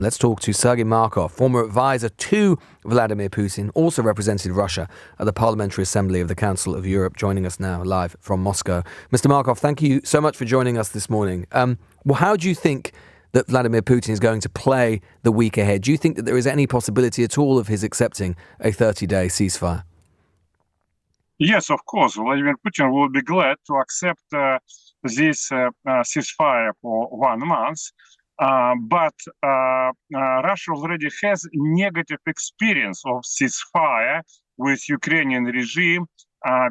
Let's talk to Sergei Markov, former advisor to Vladimir Putin, also represented Russia at the Parliamentary Assembly of the Council of Europe, joining us now live from Moscow. Mr. Markov, thank you so much for joining us this morning. Well, how do you think that Vladimir Putin is going to play the week ahead? Do you think that there is any possibility at all of his accepting a 30-day ceasefire? Yes, of course. Vladimir Putin will be glad to accept this ceasefire for 1 month. But Russia already has negative experience of ceasefire with Ukrainian regime,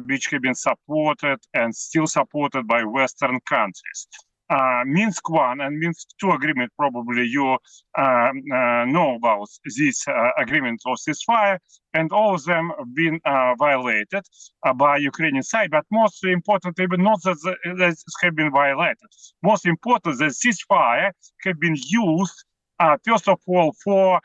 which have been supported and still supported by Western countries. Minsk 1 and Minsk 2 agreement, probably you know about this agreement of ceasefire, and all of them have been violated by Ukrainian side. But most important, even not that that have been violated. Most important, the ceasefire have been used, first of all, for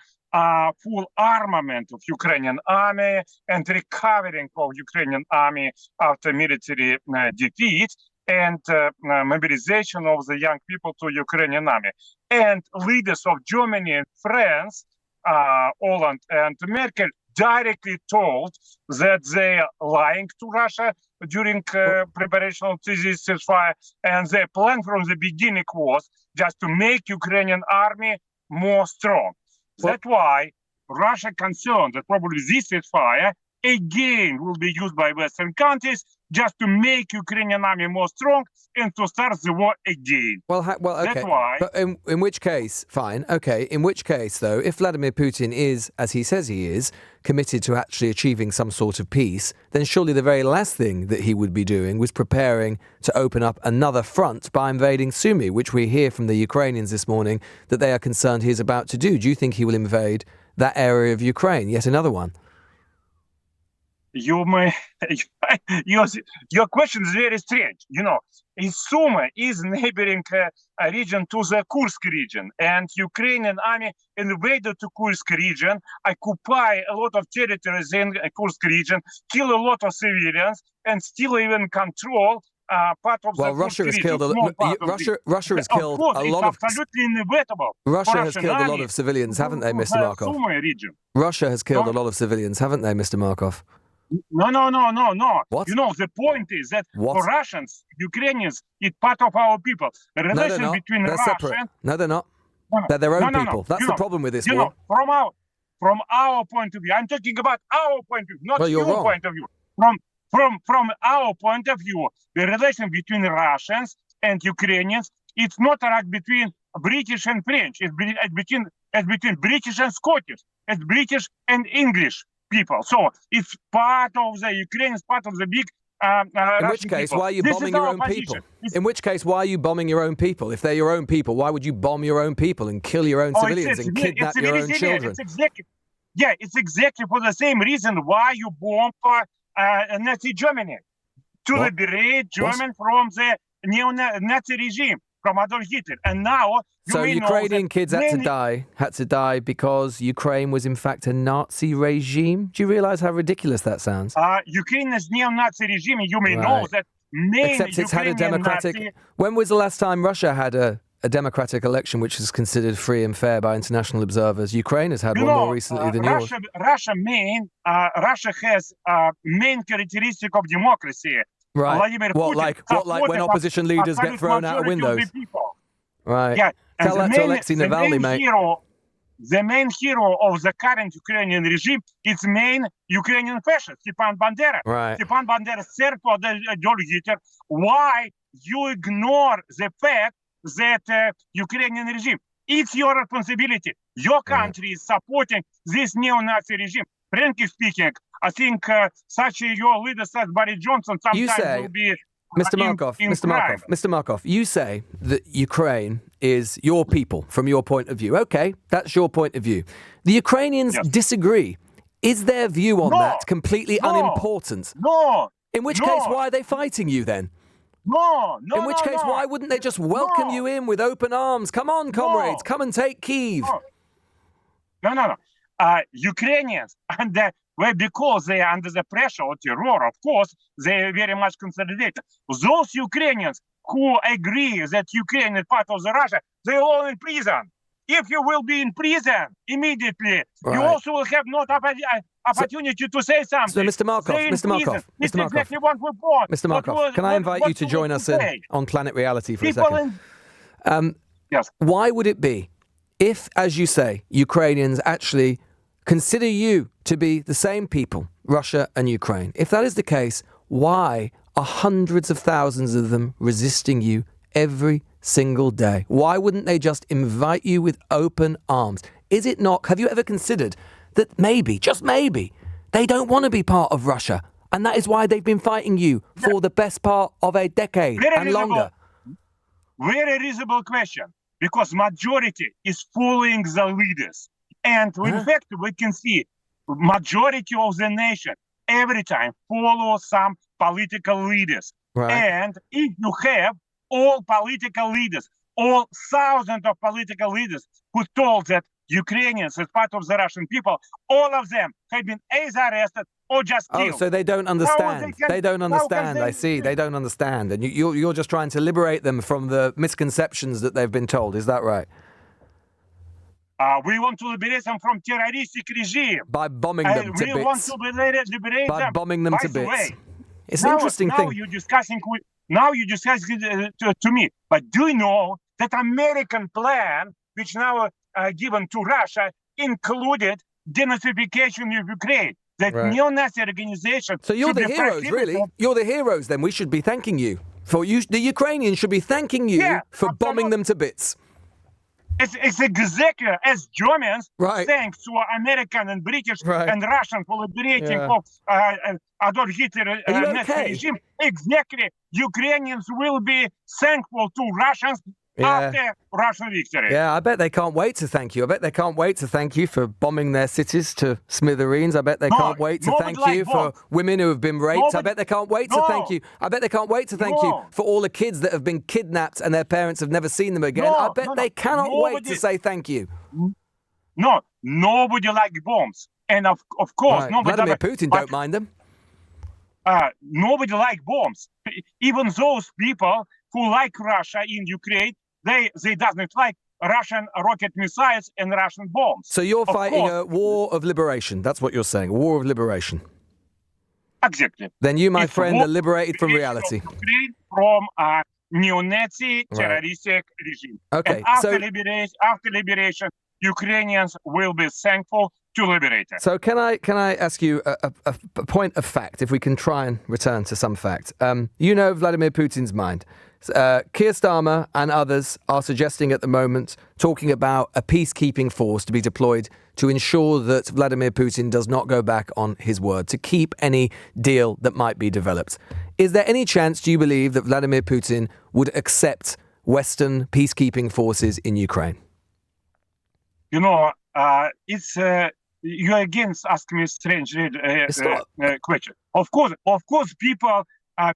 full armament of Ukrainian army and recovering of Ukrainian army after military defeat, and mobilization of the young people to Ukrainian army. And leaders of Germany and France, Holland and Merkel, directly told that they are lying to Russia during preparation of this ceasefire, and their plan from the beginning was just to make Ukrainian army more strong. That's why Russia concerned that probably this ceasefire again will be used by Western countries just to make Ukrainian army more strong and to start the war again. Well, okay. That's why. But in which case, fine, okay. In which case, though, if Vladimir Putin is, as he says he is, committed to actually achieving some sort of peace, then surely the very last thing that he would be doing was preparing to open up another front by invading Sumy, which we hear from the Ukrainians this morning that they are concerned he is about to do. Do you think he will invade that area of Ukraine, yet another one? Your question is very strange. You know, Sumy is neighboring region to the Kursk region, and Ukrainian army invaded to Kursk region, occupy a lot of territories in Kursk region, kill a lot of civilians, and still even control part of the Russia has region. killed Russia has killed a lot of absolutely inevitable. Russia has killed a lot of civilians, haven't they, Mr. Markov? Russia has killed a lot of civilians, haven't they, Mr. Markov? No. What? You know, the point is that for Russians, Ukrainians, it's part of our people. The relation between they're separate. No, they're not. They're their own people. That's the problem with this war. From our point of view, I'm talking about our point of view, not your point of view. From our point of view, the relation between Russians and Ukrainians, it's not like between British and French. It's between British and Scottish. It's British and English people. So it's part of the Ukrainians, part of the big in which case, why are you bombing your own people? In which case, why are you bombing your own people? If they're your own people, why would you bomb your own people and kill your own civilians and kidnap your own children? It's exactly for the same reason why you bomb Nazi Germany, to liberate Germany from the neo-Nazi regime, from Adolf Hitler. And now so Ukrainian kids had to die because Ukraine was in fact a Nazi regime. Do you realize how ridiculous that sounds? Ukraine is neo-Nazi regime. You may know that except it's had a democratic. Nazi... When was the last time Russia had a democratic election which is considered free and fair by international observers? Ukraine has had one more recently than yours. Russia has main characteristic of democracy. Right. What, like when opposition leaders get thrown out of windows? Right. Yeah. Tell that to Alexei Navalny, mate. The main hero of the current Ukrainian regime is main Ukrainian fascist, Stepan Bandera. Right. Stepan Bandera served for the Adolf Hitler. Why you ignore the fact that Ukrainian regime? It's your responsibility. Your country is supporting this neo-Nazi regime. Frankly speaking, I think such your leader, says Boris Johnson, sometimes will be Mr. Markov, you say that Ukraine is your people from your point of view. Okay, that's your point of view. The Ukrainians disagree. Is their view on that completely unimportant? No. In which case, why are they fighting you then? In which case, why wouldn't they just welcome you in with open arms? Come on, comrades, come and take Kyiv. No. Ukrainians, because they are under the pressure of terror, of course, they are very much consolidated. Those Ukrainians who agree that Ukraine is part of the Russia, they are all in prison. if you will be in prison immediately, you Right. also will have not opportunity to say something. So, Mr. Markov, Stay in Mr. Markov, prison. Mr. It's Markov. exactly what we want. Mr. Markov, can I invite you to join us on Planet Reality for a second? Yes. Why would it be if, as you say, Ukrainians actually consider you to be the same people, Russia and Ukraine? If that is the case, why are hundreds of thousands of them resisting you every single day? Why wouldn't they just invite you with open arms? Is it not? Have you ever considered that maybe, just maybe, they don't want to be part of Russia, and that is why they've been fighting you for the best part of a decade and longer? Very reasonable question, because majority is following the leaders. And in fact, we can see majority of the nation every time follow some political leaders. Right. And if you have all political leaders, all thousands of political leaders who told that Ukrainians as part of the Russian people, all of them have been either arrested or just killed. Oh, so they don't understand. They don't understand. I see. They don't understand. And you're just trying to liberate them from the misconceptions that they've been told. Is that right? We want to liberate them from terroristic regime. By bombing them to bits. We want to liberate by them. bombing them By to the bits. way, It's an interesting thing. Now you're discussing to me. But do you know that American plan, which now given to Russia, included denazification of Ukraine? That neo-Nazi organization. So you're the heroes, really? You're the heroes. Then we should be thanking you for you. The Ukrainians should be thanking you for bombing them to bits. It's exactly as Germans, Right. thanks to American and British Right. and Russian for liberating of Adolf Hitler Nazi regime. Exactly, Ukrainians will be thankful to Russians after Russian victory. Yeah, I bet they can't wait to thank you. I bet they can't wait to thank you for bombing their cities to smithereens. I bet they can't wait to thank you for women who have been raped. I bet they can't wait to thank you. I bet they can't wait to thank you for all the kids that have been kidnapped and their parents have never seen them again. I bet they cannot wait to say thank you. No, nobody likes bombs. And of course, nobody Vladimir Putin don't mind them. Nobody likes bombs. Even those people who like Russia in Ukraine, they doesn't like Russian rocket missiles and Russian bombs. So you're fighting a war of liberation. That's what you're saying. A war of liberation. Exactly. Then you, my friend, are liberated from reality. Ukraine from a neo-Nazi terroristic regime. Okay. And after liberation, Ukrainians will be thankful to liberate it. So can I ask you a point of fact, if we can try and return to some fact? You know Vladimir Putin's mind. Keir Starmer and others are suggesting at the moment, talking about a peacekeeping force to be deployed to ensure that Vladimir Putin does not go back on his word, to keep any deal that might be developed. Is there any chance, do you believe, that Vladimir Putin would accept Western peacekeeping forces in Ukraine? You know, you again ask me a strange question. Of course, people,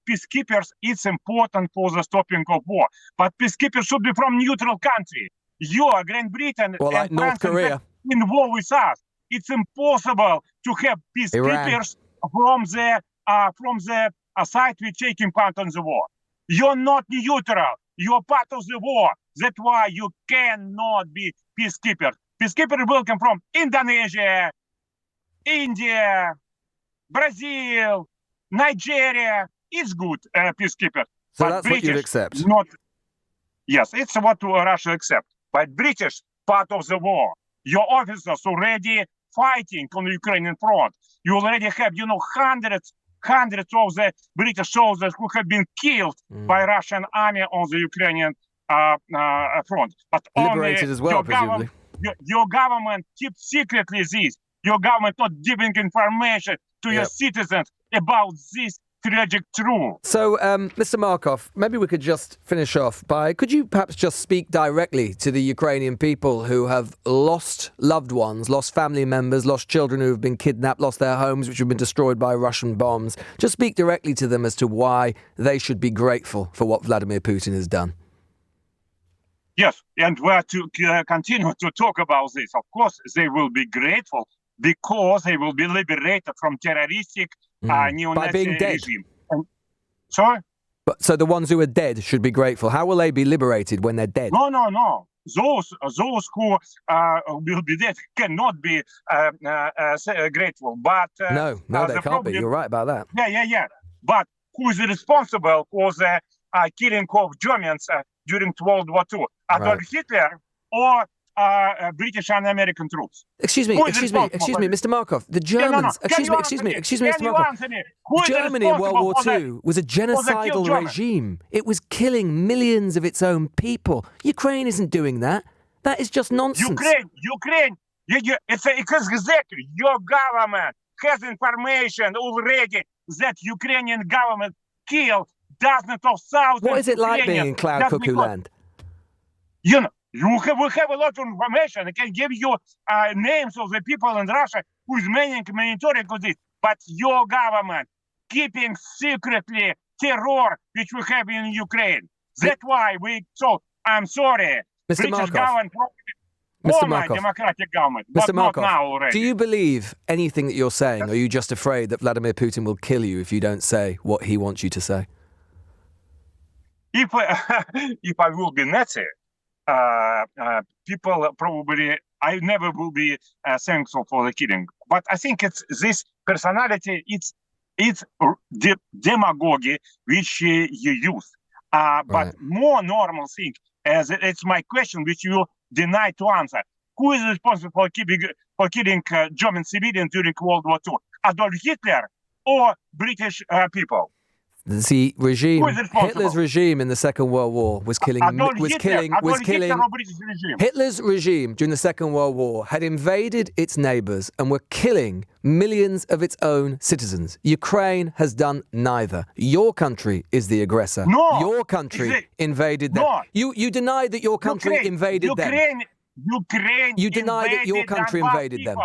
peacekeepers, it's important for the stopping of war. But peacekeepers should be from neutral country. You are Great Britain and North France Korea in war with us. It's impossible to have peacekeepers from the side which taking part in the war. You're not neutral. You're part of the war. That's why you cannot be peacekeeper. Peacekeeper will come from Indonesia, India, Brazil, Nigeria. It's good, peacekeeper. So but that's British, what you'd accept? Yes, it's what Russia accept. But British, part of the war. Your officers already fighting on the Ukrainian front. You already have, hundreds of the British soldiers who have been killed by Russian army on the Ukrainian front. But liberated only as well, presumably. Your government keeps secretly this. Your government not giving information to your citizens about this tragic truth. So, Mr. Markov, maybe we could just finish off by, could you perhaps just speak directly to the Ukrainian people who have lost loved ones, lost family members, lost children who have been kidnapped, lost their homes which have been destroyed by Russian bombs? Just speak directly to them as to why they should be grateful for what Vladimir Putin has done. Yes, and we are to continue to talk about this. Of course, they will be grateful because they will be liberated from terroristic neo-Nazi regime. Sorry? So the ones who are dead should be grateful. How will they be liberated when they're dead? No. those who will be dead cannot be grateful. But No, they can't be. You're right about that. Yeah. But who is responsible for the killing of Germans during World War II? Adolf Hitler or British and American troops? Excuse me, Mr. Markov. The Germans. Excuse me, Mr. Markov. Germany in World War II was a genocidal regime. It was killing millions of its own people. Ukraine isn't doing that. That is just nonsense. Ukraine. It's exactly your government has information already that Ukrainian government killed dozens of thousands. What is it like being in cloud cuckoo land? We have a lot of information. I can give you names of the people in Russia who is monitoring this. But your government keeping secretly terror which we have in Ukraine. That's why I'm sorry. Mr. British Markov. government, Mr. Markov. democratic government, Mr. but Markov, not now already. do you believe anything that you're saying, or are you just afraid that Vladimir Putin will kill you if you don't say what he wants you to say? If I will be Nazi, people probably, I never will be thankful for the killing. But I think it's this personality, it's demagogy which you use. But more normal thing, as it's my question, which you deny to answer. Who is responsible for killing German civilians during World War II? Adolf Hitler or British people? The regime, Hitler's regime in the Second World War was killing. Hitler's regime during the Second World War had invaded its neighbors and were killing millions of its own citizens. Ukraine has done neither. Your country is the aggressor. No, your country invaded them. No. You deny that your country invaded them. Ukraine. You deny that your country invaded them.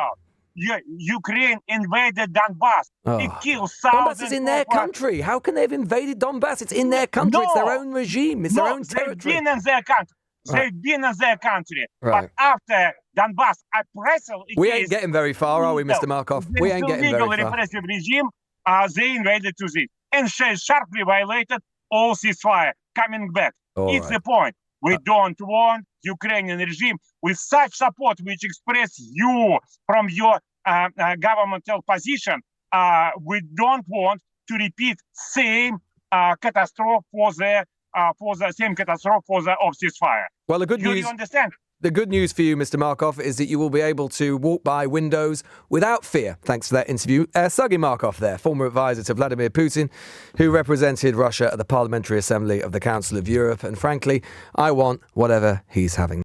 Ukraine invaded Donbass. It killed thousands. Donbass is in their country. How can they have invaded Donbass? It's in their country. It's their own regime. It's their own territory. They've been in their country. They've been in their country. But after Donbass, we ain't getting very far, are we, Mr. Markov? We ain't getting very far. Repressive regime, they invaded to this and sharply violated all ceasefire. Coming back, it's the point. We don't want Ukrainian regime with such support, which express you from your governmental position. We don't want to repeat same catastrophe for the ceasefire. Well, the good news. You understand? The good news for you, Mr. Markov, is that you will be able to walk by windows without fear, thanks to that interview. Sergei Markov there, former advisor to Vladimir Putin, who represented Russia at the Parliamentary Assembly of the Council of Europe. And frankly, I want whatever he's having.